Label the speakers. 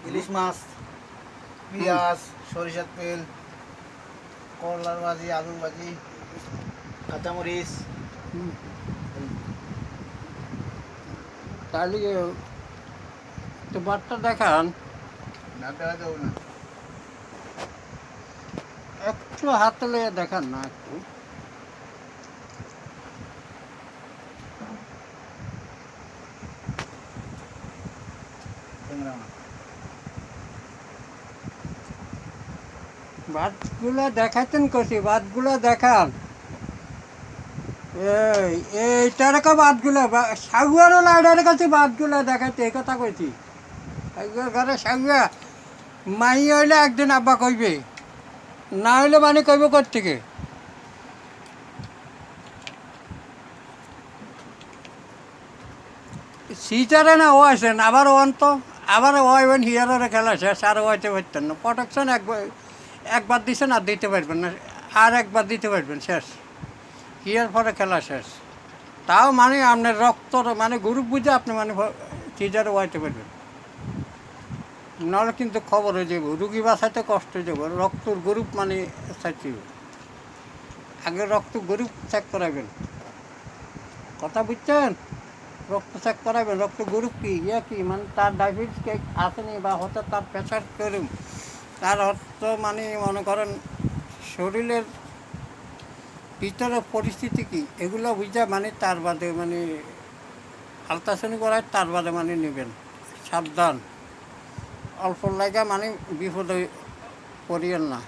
Speaker 1: ইলিশ মাছ, পেঁয়াজ, সরিষার তেল, করলার ভাজি, আলুর ভাজি, কাঁচামরিচ।
Speaker 2: হুম। তাহলে একটু বারটা দেখান,
Speaker 1: না দেওয়া যাবে না।
Speaker 2: একটু হাতে লেগে দেখান না একটু।
Speaker 1: ট্যাংরা মাছ।
Speaker 2: ভাতগুলো দেখাইতেন কছি, ভাতগুলো দেখান। এই এইটার ভাতগুলো সাগুয়ারও লাইডার কাছে ভাতগুলো দেখাইতে এই কথা কইছি। সাগুয়ার ঘরে সাগুয়া মাই হইলে একদিন আব্বা কইবে, না হইলে মানে কইব কোত্থেকে। সিটারে না ও আসেন আবার ওন তো আবার ওয়াইবেন হিয়ারের খেলা শেষ, আর ওয়াইতে পারতেন না। প্রোটেকশন একবার দিচ্ছেন আর দিতে পারবেন না, আর একবার দিতে পারবেন শেষ, হিয়ার পরে খেলা শেষ। তাও মানে আপনার রক্তর মানে গ্রুপ বুঝে আপনি মানে সিজারে ওয়াইতে পারবেন, নাহলে কিন্তু খবর হয়ে যাব, রুগী বাঁচাইতে কষ্ট হয়ে যাব। রক্তর গ্রুপ মানে চাইতে আগে রক্ত গ্রুপ চেক করাবেন, কথা বুঝছেন? রক্ত চেক করাবেন, রক্ত গ্রুপ কি ইয়ে কি মানে তার ডায়াবেটিস কে আসেনি, বা হয়তো তার প্রেশার করুন, তার অর্থ মানে মনে করেন শরীরের ভিতরের পরিস্থিতি কী, এগুলো বুঝা মানে তার বাদে মানে আলট্রাসাউন্ড করায় তার বাদে মানে নেবেন। সাবধান, অল্প লাগা মানে বিপদে পড়িয়েন না।